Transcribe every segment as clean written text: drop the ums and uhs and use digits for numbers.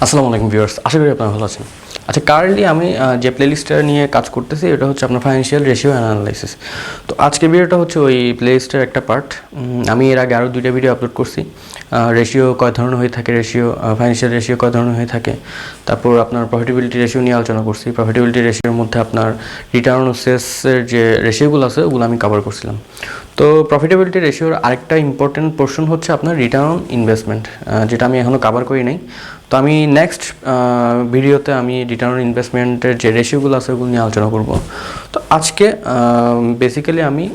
আসসালামু আলাইকুম ভিউয়ার্স, আশা করি আপনারা ভালো আছেন। আচ্ছা, কারেন্টলি আমি যে প্লেলিস্টটা নিয়ে কাজ করতেছি এটা হচ্ছে আপনার ফাইন্যান্সিয়াল রেশিও অ্যানালাইসিস। তো আজকের ভিডিওটা হচ্ছে ওই প্লেলিস্টের একটা পার্ট। আমি এর আগে আরও 2টা ভিডিও আপলোড করছি। রেশিও কয় ধরনের হয়ে থাকে, ফাইন্যান্সিয়াল রেশিও কয় ধরনের হয়ে থাকে, তারপর আপনার প্রফিটেবিলিটি রেশিও নিয়ে আলোচনা করছি। প্রফিটেবিলিটি রেশিওর মধ্যে আপনার রিটার্ন অন সেলসের যে রেশিওগুলো আছে ওগুলো আমি কভার করছিলাম। তো প্রফিটেবিলিটি রেশিওর আরেকটা ইম্পর্টেন্ট পোর্শন হচ্ছে আপনার রিটার্ন অন ইনভেস্টমেন্ট, যেটা আমি এখনও কভার করি নাই। তো আমি নেক্সট ভিডিওতে আমি রিটার্ন অন ইনভেস্টমেন্টের যে রেশিওগুলো আছে ওগুলো নিয়ে আলোচনা করব। তো আজকে বেসিক্যালি আমি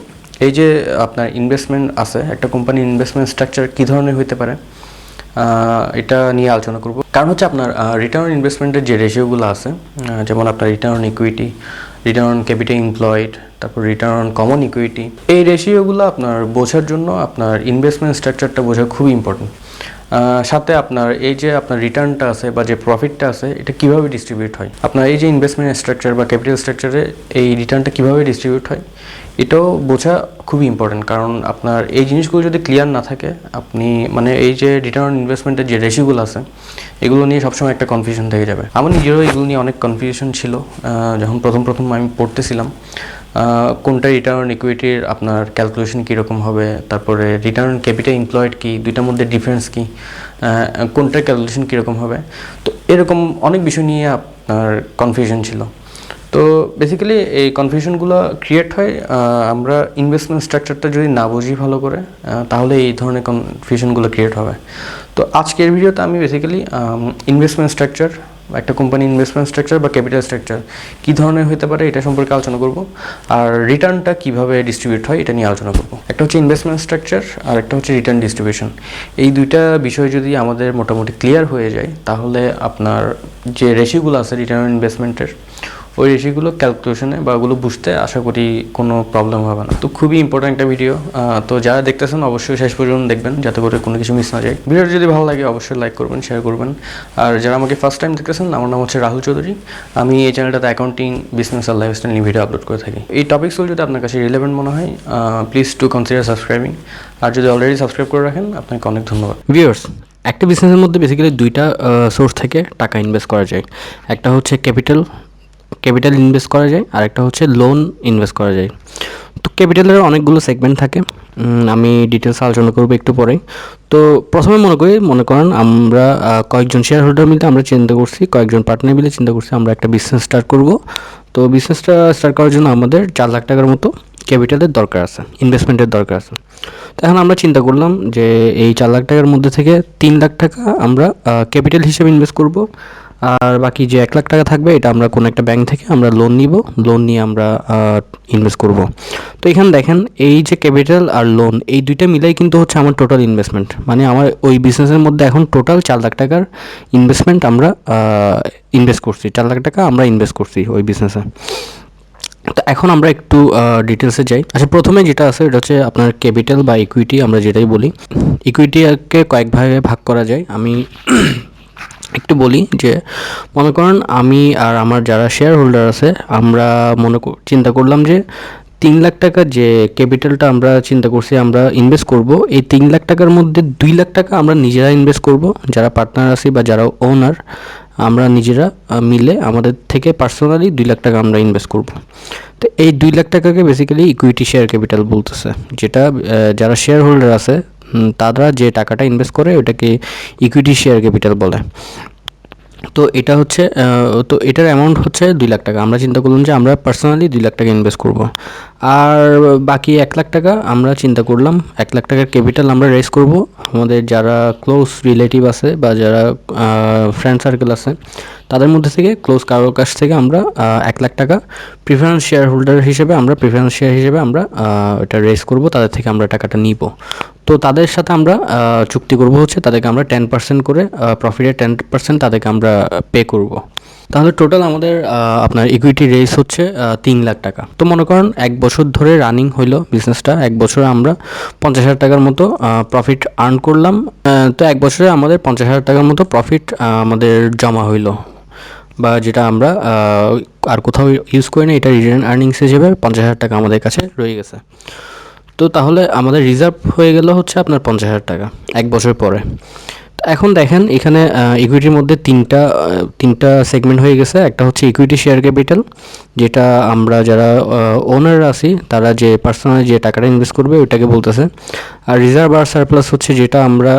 এই যে আপনার ইনভেস্টমেন্ট আছে, একটা কোম্পানির ইনভেস্টমেন্ট স্ট্রাকচার কী ধরনের হইতে পারে এটা নিয়ে আলোচনা করব। কারণ হচ্ছে আপনার রিটার্ন অন ইনভেস্টমেন্টের যে রেশিওগুলো আছে, যেমন আপনার return on equity, return on capital employed, তারপর রিটার্ন অন কমন ইকুইটি, এই রেশিওগুলো আপনার বোঝার জন্য আপনার ইনভেস্টমেন্ট স্ট্রাকচারটা বোঝা খুবই ইম্পর্টেন্ট। সাথে আপনার এই যে আপনার রিটার্নটা আছে বা যে প্রফিটটা আছে এটা কীভাবে ডিস্ট্রিবিউট হয়, আপনার এই যে ইনভেস্টমেন্ট স্ট্রাকচার বা ক্যাপিটাল স্ট্রাকচারে এই রিটার্নটা কীভাবে ডিস্ট্রিবিউট হয় এটাও বোঝা খুবই ইম্পর্টেন্ট। কারণ আপনার এই জিনিসগুলো যদি ক্লিয়ার না থাকে, আপনি মানে এই যে রিটার্ন অন ইনভেস্টমেন্টের যে রেশিওগুলো আছে এগুলো নিয়ে সবসময় একটা কনফিউশন থেকে যাবে। আমার নিজেরও এগুলো নিয়ে অনেক কনফিউশন ছিল যখন প্রথম আমি পড়তেছিলাম। কোনটা রিটার্ন অন ইকুইটির আপনার ক্যালকুলেশন কীরকম হবে, তারপরে রিটার্ন অন ক্যাপিটাল এমপ্লয়েড কী, দুইটার মধ্যে ডিফারেন্স কী, কোনটার ক্যালকুলেশন কীরকম হবে, তো এরকম অনেক বিষয় নিয়ে আপনার কনফিউশন ছিল। তো বেসিক্যালি এই কনফিউশনগুলো ক্রিয়েট হয় আমরা ইনভেস্টমেন্ট স্ট্রাকচারটা যদি না বুঝি ভালো করে, তাহলে এই ধরনের কনফিউশনগুলো ক্রিয়েট হবে। তো আজকের ভিডিওতে আমি বেসিক্যালি ইনভেস্টমেন্ট স্ট্রাকচার, একটা কোম্পানি ইনভেস্টমেন্ট স্ট্রাকচার বা ক্যাপিটাল স্ট্রাকচার কী ধরনের হতে পারে এটা সম্পর্কে আলোচনা করব, আর রিটার্নটা কীভাবে ডিস্ট্রিবিউট হয় এটা নিয়ে আলোচনা করব। একটা হচ্ছে ইনভেস্টমেন্ট স্ট্রাকচার আর একটা হচ্ছে রিটার্ন ডিস্ট্রিবিউশন। এই দুইটা বিষয় যদি আমাদের মোটামুটি ক্লিয়ার হয়ে যায় তাহলে আপনার যে রেশিওগুলো আছে রিটার্ন অন ইনভেস্টমেন্টের, ওই রেশিওগুলো ক্যালকুলেশনে বা ওগুলো বুঝতে আশা করি কোনো প্রবলেম হবে না। তো খুবই ইম্পর্ট্যান্ট একটা ভিডিও। তো যারা দেখতেছেন অবশ্যই শেষ পর্যন্ত দেখবেন যাতে করে কোনো কিছু মিস না যায়। ভিডিওটা যদি ভালো লাগে অবশ্যই লাইক করবেন, শেয়ার করবেন। আর যারা আমাকে ফার্স্ট টাইম দেখতেছেন, আমার নাম হচ্ছে রাহুল চৌধুরী। আমি এই চ্যানেলটাতে অ্যাকাউন্টিং, বিজনেস আর লাইফস্টাইল নিয়ে ভিডিও আপলোড করে থাকি। এই টপিকসগুলো যদি আপনার কাছে রিলেভেন্ট মনে হয় প্লিজ টু কনসিডার সাবস্ক্রাইবিং। আর যদি অলরেডি সাবস্ক্রাইব করে রাখেন আপনাকে অনেক ধন্যবাদ। ভিউয়ার্স, একটা বিজনেসের মধ্যে বেসিক্যালি দুইটা সোর্স থেকে টাকা ইনভেস্ট করা যায়। একটা হচ্ছে ক্যাপিটাল ইনভেস্ট করা যায়, আর একটা হচ্ছে লোন ইনভেস্ট করা যায়। তো ক্যাপিটালের অনেকগুলো সেগমেন্ট থাকে, আমি ডিটেলস আলোচনা করবো একটু পরেই। তো প্রথমে মনে করেন আমরা কয়েকজন শেয়ার হোল্ডার মিলে আমরা চিন্তা করছি, কয়েকজন পার্টনার মিলে চিন্তা করছি আমরা একটা বিজনেস স্টার্ট করব। তো বিজনেসটা স্টার্ট করার জন্য আমাদের 4 লাখ টাকার মতো ক্যাপিটালের দরকার আছে, ইনভেস্টমেন্টের দরকার আছে। তো এখন আমরা চিন্তা করলাম যে এই 4 লাখ টাকার মধ্যে থেকে 3 লাখ টাকা আমরা ক্যাপিটাল হিসেবে ইনভেস্ট করব, আর বাকি যে 1 লাখ টাকা থাকবে এটা আমরা কোনো একটা ব্যাংক থেকে আমরা লোন নিব, লোন নিয়ে আমরা ইনভেস্ট করব। তো এখানে দেখেন এই যে ক্যাপিটাল আর লোন এই দুইটা মিলাই কিন্তু হচ্ছে আমার টোটাল ইনভেস্টমেন্ট, মানে আমার ওই বিজনেসের মধ্যে এখন টোটাল 4 লাখ টাকার ইনভেস্টমেন্ট আমরা ইনভেস্ট করছি, 4 লাখ টাকা আমরা ইনভেস্ট করছি ওই বিজনেসে। তো এখন আমরা একটু ডিটেলসে যাই। আচ্ছা, প্রথমে যেটা আছে এটা হচ্ছে আপনার ক্যাপিটাল বা ইকুইটি, আমরা যেটাই বলি। ইকুইটিকে কয়েক ভাগে ভাগ করা যায়। আমি একটু বলি যে মনে করেন আমি আর আমার যারা শেয়ার হোল্ডার আছে আমরা চিন্তা করলাম যে 3 লাখ টাকা যে ক্যাপিটালটা আমরা চিন্তা করছি আমরা ইনভেস্ট করব, এই 3 লাখ টাকার মধ্যে 2 লাখ টাকা আমরা নিজেরা ইনভেস্ট করব, যারা পার্টনার আছি বা যারা ওনার আমরা নিজেরা মিলে আমাদের থেকে পার্সোনালি 2 লাখ টাকা আমরা ইনভেস্ট করব। তো এই 2 লাখ টাকাকে বেসিক্যালি ইকুইটি শেয়ার ক্যাপিটাল বলতেছে, যেটা যারা শেয়ার হোল্ডার আছে তারা যে টাকাটা ইনভেস্ট করে ওটাকে ইকুইটি শেয়ার ক্যাপিটাল বলে। তো এটা হচ্ছে তো এটার অ্যামাউন্ট হচ্ছে 2 লাখ টাকা। আমরা চিন্তা করলাম যে আমরা পার্সোনালি 2 লাখ টাকা ইনভেস্ট করব, আর বাকি 1 লাখ টাকা আমরা চিন্তা করলাম 1 লাখ টাকার ক্যাপিটাল আমরা রেজ করব। আমাদের যারা ক্লোজ রিলেটিভ আছে বা যারা ফ্রেন্ড সার্কেল আছে তাদের মধ্যে থেকে ক্লোজ কারোর কাছ থেকে আমরা 1 লাখ টাকা প্রিফারেন্স শেয়ার হোল্ডার হিসেবে আমরা এটা রেজ করব, তাদের থেকে আমরা টাকাটা নিব। তো তাদের সাথে আমরা চুক্তি করব হচ্ছে তাদেরকে আমরা 10% করে প্রফিটের 10% তাদেরকে আমরা পে করব। তাহলে টোটাল আমাদের আপনার ইকুইটি রেজ হচ্ছে 3 লাখ টাকা। তো মনে করেন 1 বছর ধরে রানিং হইলো বিজনেসটা, 1 বছরে আমরা 50,000 টাকার মতো প্রফিট আর্ন করলাম। তো 1 বছরে আমাদের 50,000 টাকার মতো প্রফিট আমাদের জমা হইলো, বা যেটা আমরা আর কোথাও ইউজ করি না, এটা রিটার্ন আর্নিংস হিসেবে 50,000 টাকা আমাদের কাছে রয়ে গেছে। তো তাহলে আমাদের রিজার্ভ হয়ে গেল হচ্ছে আপনার 50,000 টাকা 1 বছর পরে। এখন দেখেন এখানে ইকুইটির মধ্যে তিনটা সেগমেন্ট হয়ে গেছে। একটা হচ্ছে ইকুইটি শেয়ার ক্যাপিটাল, যেটা আমরা যারা ওনার আছি তারা যে পার্সোনালি যে টাকাটা ইনভেস্ট করবে ওইটাকে বলতেছে। আর রিজার্ভ আর সারপ্লাস হচ্ছে যেটা আমরা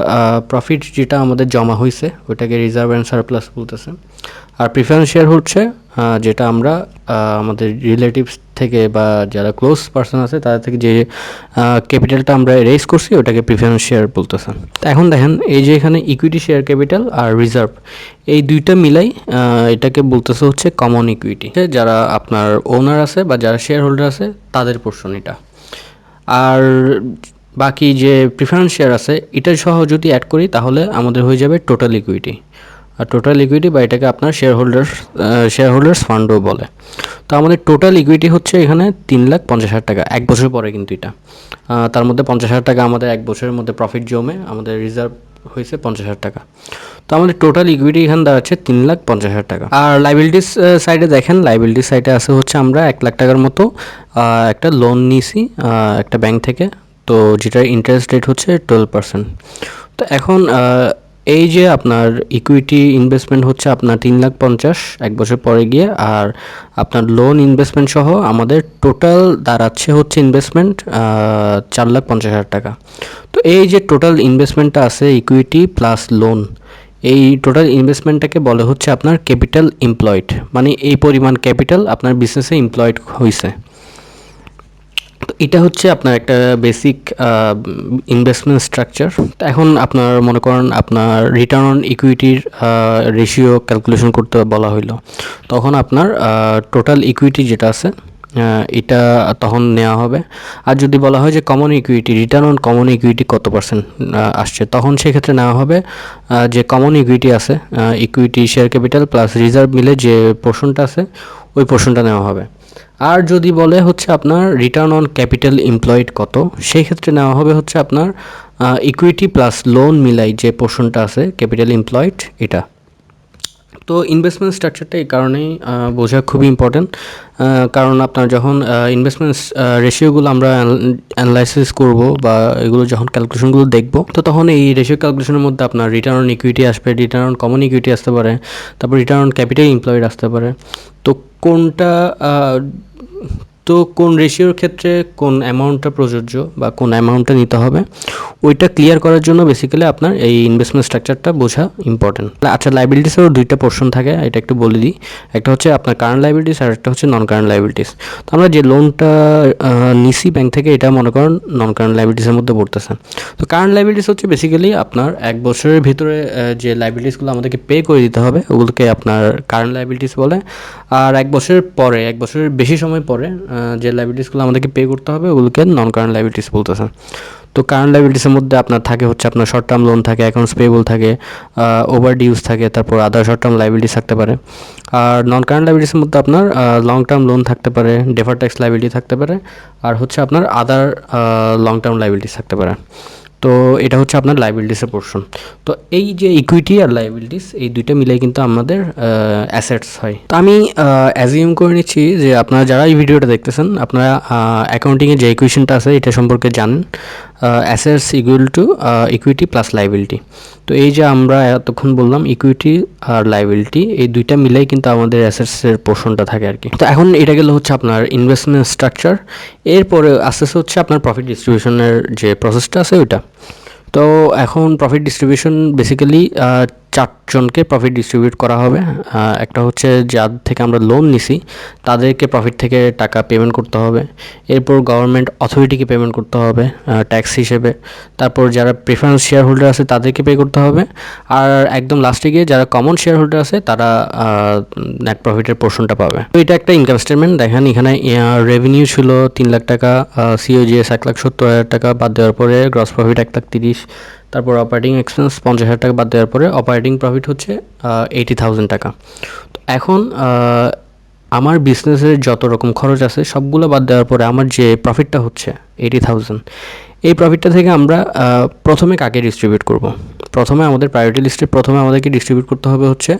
প্রফিট যেটা আমাদের জমা হয়েছে ওইটাকে রিজার্ভ অ্যান্ড সারপ্লাস বলতেছে। আর প্রিফারেন্স শেয়ার হচ্ছে যেটা আমরা আমাদের রিলেটিভস থেকে বা যারা ক্লোজ পার্সন আছে তাদের থেকে যে ক্যাপিটালটা আমরা রেজ করছি ওটাকে প্রিফারেন্স শেয়ার বলতেছে। তো এখন দেখেন এই যে এখানে ইকুইটি শেয়ার ক্যাপিটাল আর রিজার্ভ এই দুইটা মিলাই এটাকে বলতেছে হচ্ছে কমন ইকুইটি, যারা আপনার ওনার আছে বা যারা শেয়ার হোল্ডার আছে তাদের পোর্শন এটা। আর বাকি যে প্রিফারেন্স শেয়ার আছে এটা সহ যদি অ্যাড করি তাহলে আমাদের হয়ে যাবে টোটাল ইকুইটি। আর টোটাল ইকুইটি বা এটাকে আপনার শেয়ার হোল্ডার্স ফান্ডও বলে। তো আমাদের টোটাল ইকুইটি হচ্ছে এখানে 3,50,000 টাকা, এক বছর পরে কিন্তু এটা। তার মধ্যে 50,000 টাকা আমাদের এক বছরের মধ্যে প্রফিট জমে আমাদের রিজার্ভ হয়েছে 50,000 টাকা। তো আমাদের টোটাল ইকুইটি এখানে দাঁড়াচ্ছে 3,50,000 টাকা। আর লাইবিলিটিস সাইডে দেখেন, লাইবিলিটিস সাইডে আছে হচ্ছে আমরা 1,00,000 টাকার মতো একটা লোন নিয়েছি একটা ব্যাংক থেকে, তো যেটার ইন্টারেস্ট রেট হচ্ছে 12%। তো এখন এই যে আপনার ইকুইটি ইনভেস্টমেন্ট হচ্ছে আপনার 3,50,000 এক বছর পরে গিয়ে, আর আপনার লোন ইনভেস্টমেন্ট সহ আমাদের টোটাল দাঁড়াচ্ছে হচ্ছে ইনভেস্টমেন্ট 4,50,000 টাকা। তো এই যে টোটাল ইনভেস্টমেন্টটা আছে ইকুইটি প্লাস লোন, এই টোটাল ইনভেস্টমেন্টটাকে বলে হচ্ছে আপনার ক্যাপিটাল এমপ্লয়েড, মানে এই পরিমাণ ক্যাপিটাল আপনার বিজনেসে এমপ্লয়েড হয়েছে। তো এটা হচ্ছে আপনার একটা বেসিক ইনভেস্টমেন্ট স্ট্রাকচার। তো এখন আপনার মনে করেন আপনার রিটার্ন অন ইকুইটির রেশিও ক্যালকুলেশন করতে বলা হইলো, তখন আপনার টোটাল ইকুইটি যেটা আছে এটা তখন নেওয়া হবে। আর যদি বলা হয় যে common equity, return on common equity কত পার্সেন্ট আসছে, তখন সেক্ষেত্রে নেওয়া হবে যে কমন ইকুইটি আছে equity share capital plus reserve মিলে যে পোর্শনটা আছে ওই পোর্শনটা নেওয়া হবে। আর যদি বলে হচ্ছে আপনার রিটার্ন অন ক্যাপিটাল এমপ্লয়েড কত, সেই ক্ষেত্রে নেওয়া হবে হচ্ছে আপনার ইকুইটি প্লাস লোন মিলাই যে পোর্শনটা আছে ক্যাপিটাল এমপ্লয়েড এটা। তো ইনভেস্টমেন্ট স্ট্রাকচারটা এই কারণেই বোঝা খুবই ইম্পর্ট্যান্ট, কারণ আপনার যখন ইনভেস্টমেন্ট রেশিওগুলো আমরা অ্যানালাইসিস করব বা এগুলো যখন ক্যালকুলেশনগুলো দেখব, তো তখন এই রেশিও ক্যালকুলেশনের মধ্যে আপনার রিটার্ন অন ইকুইটি আসবে, রিটার্ন অন কমন ইকুইটি আসতে পারে, তারপর রিটার্ন অন ক্যাপিটাল এমপ্লয়েড আসতে পারে। তো কোন রেশিওর ক্ষেত্রে কোন অ্যামাউন্টটা প্রযোজ্য বা কোন অ্যামাউন্টটা নিতে হবে ওইটা ক্লিয়ার করার জন্য বেসিক্যালি আপনার এই ইনভেস্টমেন্ট স্ট্রাকচারটা বোঝা ইম্পর্টেন্ট। আচ্ছা, লাইবিলিটিসেরও দুইটা পোর্শন থাকে, এটা একটু বলে দিই। একটা হচ্ছে আপনার কারেন্ট লাইবিলিটিস আর একটা হচ্ছে নন কারেন্ট লাইবিলিটিস। তো আমরা যে লোনটা নিছি ব্যাংক থেকে এটা মনে করেন নন কারেন্ট লাইবিলিটিসের মধ্যে পড়তেছে। তো কারেন্ট লাইবিলিটিস হচ্ছে বেসিক্যালি আপনার এক বছরের ভিতরে যে লাইবিলিটিসগুলো আমাদেরকে পে করে দিতে হবে ওগুলোকে আপনার কারেন্ট লাইবিলিটিস বলে। আর এক বছরের বেশি সময় পরে যে লাইবিলিটিসগুলো আমাদেরকে পে করতে হবে ওগুলোকে নন কারেন্ট লাইবিলিটিস বলতেছে। তো কারেন্ট লাইবিলিটিসের মধ্যে আপনার থাকে হচ্ছে আপনার শর্ট টার্ম লোন থাকে, অ্যাকাউন্টস পেয়েবল থাকে, ওভার ডিউস থাকে, তারপর আদার শর্ট টার্ম লাইবিলিটিস থাকতে পারে। আর নন কারেন্ট লাইবিলিটিসের মধ্যে আপনার লং টার্ম লোন থাকতে পারে, ডেফার ট্যাক্স লাইবিলিটি থাকতে পারে, আর হচ্ছে আপনার আদার লং টার্ম লাইবিলিটিস থাকতে পারে। তো এটা হচ্ছে আপনার লাইবিলিটিসের পোর্শন। তো এই যে ইকুইটি আর লাইবিলিটিস এই দুইটা মিলাই কিন্তু আমাদের অ্যাসেটস হয়। তো আমি অ্যাজিউম করে নিচ্ছি যে আপনারা যারা এই ভিডিওটা দেখতেছেন আপনারা অ্যাকাউন্টিংয়ের যে ইকুয়েশনটা আছে এটা সম্পর্কে জানেন, assets equal to equity plus liability. তো এই যে আমরা এতক্ষণ বললাম ইকুইটি আর লাইবিলিটি এই দুইটা মিলাই কিন্তু আমাদের অ্যাসেটসের পোর্শনটা থাকে আর কি। তো এখন এটা গেলে হচ্ছে আপনার ইনভেস্টমেন্ট স্ট্রাকচার, এরপরে আস্তে আস্তে হচ্ছে আপনার প্রফিট ডিস্ট্রিবিউশনের যে প্রসেসটা আছে ওইটা। তো এখন প্রফিট ডিস্ট্রিবিউশন বেসিক্যালি 4 জনকে প্রফিট ডিস্ট্রিবিউট করা হবে। একটা হচ্ছে যাদের থেকে আমরা লোন নিছি তাদেরকে প্রফিট থেকে টাকা পেমেন্ট করতে হবে, এরপর গভর্নমেন্ট অথরিটিকে পেমেন্ট করতে হবে ট্যাক্স হিসেবে, তারপর যারা প্রেফারেন্স শেয়ার হোল্ডার আছে তাদেরকে পে করতে হবে, আর একদম লাস্টে গিয়ে যারা কমন শেয়ার হোল্ডার আছে তারা নেট প্রফিটের পোর্শনটা পাবে। তো এটা একটা ইনকাম স্টেটমেন্ট। দেখেন এখানে রেভিনিউ ছিল 3,00,000 টাকা, সিওজিএস 1,70,000 টাকা বাদ দেওয়ার পরে গ্রস প্রফিট 1,30,000, তারপর অপারেটিং এক্সপেন্স 50,000 টাকা বাদ দেওয়ার পরে অপারেটিং প্রফিট হচ্ছে 80,000 টাকা। তো এখন আমার বিজনেসের যত রকম খরচ আছে সবগুলো বাদ দেওয়ার পরে আমার যে প্রফিটটা হচ্ছে 80,000। এই প্রফিটটা থেকে আমরা প্রথমে কাকে ডিস্ট্রিবিউট করব? প্রথমে আমাদের প্রায়োরিটি লিস্টে প্রথমে আমাদেরকে ডিস্ট্রিবিউট করতে হবে হচ্ছে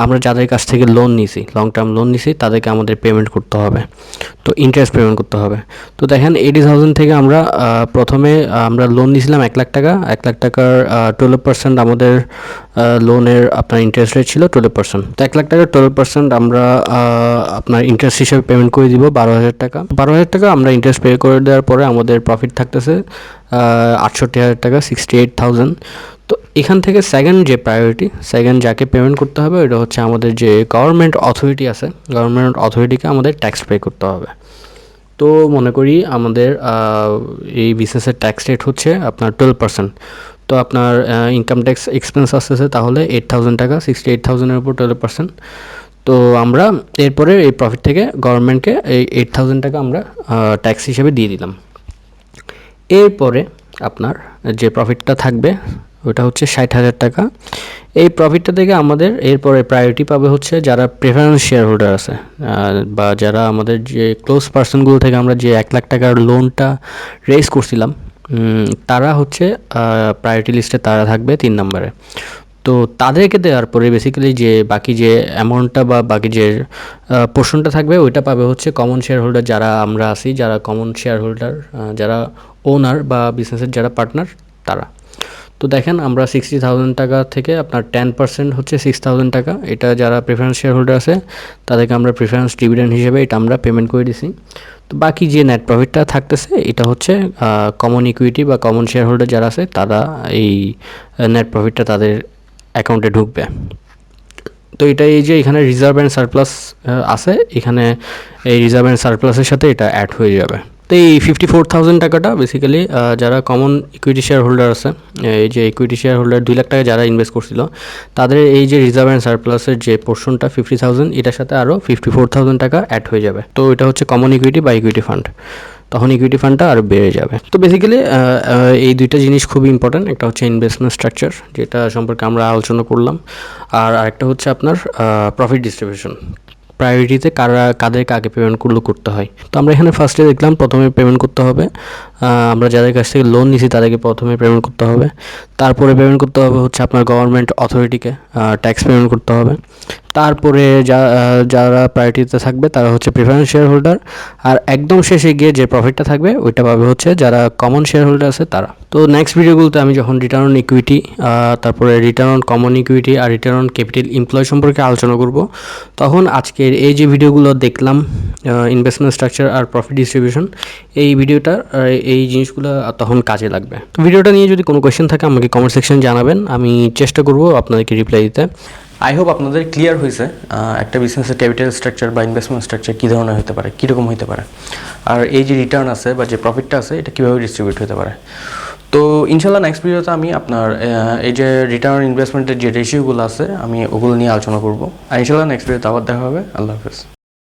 আমরা যাদের কাছ থেকে লোন নিছি, লং টার্ম লোন নিছি, তাদেরকে আমাদের পেমেন্ট করতে হবে। তো ইন্টারেস্ট পেমেন্ট করতে হবে। তো দেখেন 80,000 থেকে আমরা প্রথমে আমরা লোন নিয়েছিলাম 1 লাখ টাকা। 1 লাখ টাকার 12% আমাদের লোনের আপনার ইন্টারেস্ট রেট ছিল 12%। তো 1 লাখ টাকার 12% আমরা আপনার ইন্টারেস্ট হিসেবে পেমেন্ট করে দিব 12,000 টাকা। 12,000 টাকা আমরা ইন্টারেস্ট পে করে দেওয়ার পরে আমাদের প্রফিট থাকতেছে 68,000 টাকা, 68,000। তো এখান থেকে সেকেন্ড যে প্রায়োরিটি, সেকেন্ড যাকে পেমেন্ট করতে হবে এটা হচ্ছে আমাদের যে গভর্নমেন্ট অথরিটি আছে, গভর্নমেন্ট অথরিটিকে আমাদের ট্যাক্স পে করতে হবে। তো মনে করি আমাদের এই বিজনেসের ট্যাক্স রেট হচ্ছে আপনার 12%। তো আপনার ইনকাম ট্যাক্স এক্সপেন্স আসতেছে তাহলে 8,000 টাকা, 68,000-এর উপর 12%। তো আমরা এরপরে এই প্রফিট থেকে গভর্নমেন্টকে এই 8,000 টাকা আমরা ট্যাক্স হিসেবে দিয়ে দিলাম। এরপরে আপনার যে প্রফিটটা থাকবে ওটা হচ্ছে 60,000 টাকা। এই প্রফিটটা থেকে আমাদের এরপরে প্রায়োরিটি পাবে হচ্ছে যারা প্রেফারেন্স শেয়ার হোল্ডার আছে, বা যারা আমাদের যে ক্লোজ পার্সনগুলো থেকে আমরা যে 1 লাখ টাকার লোনটা রেজ করছিলাম, তারা হচ্ছে প্রায়োরিটি লিস্টে তারা থাকবে 3 নম্বরে। তো তাদেরকে দেওয়ার পরে বেসিক্যালি যে বাকি যে অ্যামাউন্টটা বা বাকি যে পোর্শনটা থাকবে ওইটা পাবে হচ্ছে কমন শেয়ার হোল্ডার যারা আমরা আছি, যারা কমন শেয়ার হোল্ডার, যারা ওনার বা বিজনেসের যারা পার্টনার তারা। তো দেখেন আমরা 60,000 টাকা থেকে আপনার 10% হচ্ছে 6,000 টাকা, এটা যারা প্রেফারেন্স শেয়ার হোল্ডার আছে তাদেরকে আমরা প্রেফারেন্স ডিভিডেন্ড হিসেবে এটা আমরা পেমেন্ট করে দিছি। তো বাকি যে নেট প্রফিটটা থাকতেছে এটা হচ্ছে কমন ইকুইটি বা কমন শেয়ার হোল্ডার যারা আছে তারা এই নেট প্রফিটটা তাদের অ্যাকাউন্টে ঢুকবে। তো এটা এই যে এখানে রিজার্ভ অ্যান্ড সারপ্লাস আছে, এখানে এই রিজার্ভ অ্যান্ড সারপ্লাসের সাথে এটা অ্যাড হয়ে যাবে। তো এই 54,000 টাকাটা বেসিক্যালি যারা কমন ইকুইটি শেয়ার হোল্ডার আছে, এই যে ইকুইটি শেয়ার হোল্ডার 2 লাখ টাকা যারা ইনভেস্ট করছিল তাদের এই যে রিজার্ভ অ্যান্ড সারপ্লাসের যে পোর্শনটা 50,000, এটার সাথে আরও 54,000 টাকা অ্যাড হয়ে যাবে। তো এটা হচ্ছে কমন ইকুইটি বা ইকুইটি ফান্ড, তখন ইকুইটি ফান্ডটা আরও বেড়ে যাবে। তো বেসিক্যালি এই দুইটা জিনিস খুবই ইম্পর্ট্যান্ট। একটা হচ্ছে ইনভেস্টমেন্ট স্ট্রাকচার, যেটা সম্পর্কে আমরা আলোচনা করলাম, আর আরেকটা হচ্ছে আপনার প্রফিট ডিস্ট্রিবিউশন, প্রায়োরিটিতে কাদেরকে আগে পেমেন্ট করতে হয়। তো আমরা এখানে ফার্স্টে দেখলাম প্রথমে পেমেন্ট করতে হবে আমরা যাদের কাছ থেকে লোন নিছি তাদেরকে প্রথমে পেমেন্ট করতে হবে, তারপরে পেমেন্ট করতে হবে হচ্ছে আপনার গভর্নমেন্ট অথরিটিকে ট্যাক্স পেমেন্ট করতে হবে, তারপরে যারা প্রায়োরিটিতে থাকবে তারা হচ্ছে প্রেফারেন্স শেয়ার হোল্ডার, আর একদম শেষে গিয়ে যে প্রফিটটা থাকবে ওইটা পাবে হচ্ছে যারা কমন শেয়ার হোল্ডার আছে তারা। তো নেক্সট ভিডিওগুলোতে আমি যখন রিটার্ন অন ইকুইটি, তারপরে রিটার্ন অন কমন ইকুইটি আর রিটার্ন অন ক্যাপিটাল এমপ্লয় সম্পর্কে আলোচনা করব, তখন আজকের এই যে ভিডিওগুলো দেখলাম ইনভেস্টমেন্ট স্ট্রাকচার আর প্রফিট ডিস্ট্রিবিউশন, এই ভিডিওটার এই জিনিসগুলো তখন কাজে লাগবে। তো ভিডিওটা নিয়ে যদি কোনো কোয়েশ্চেন থাকে আমাকে কমেন্ট সেকশন জানাবেন, আমি চেষ্টা করব আপনাদেরকে রিপ্লাই দিতে। আই হোপ আপনাদের ক্লিয়ার হয়েছে একটা বিজনেসের ক্যাপিটাল স্ট্রাকচার বা ইনভেস্টমেন্ট স্ট্রাকচার কী ধরনের হতে পারে, কীরকম হতে পারে, আর এই যে রিটার্ন আছে বা যে প্রফিটটা আছে এটা কীভাবে ডিস্ট্রিবিউট হতে পারে। তো ইনশাল্লাহ নেক্সট ভিডিওতে আমি আপনার এই যে রিটার্ন ইনভেস্টমেন্টের যে রেশিওগুলো আছে আমি ওগুলো নিয়ে আলোচনা করবো। আর ইনশাল্লাহ নেক্সট ভিডিওতে আবার দেখা হবে। আল্লাহ হাফেজ।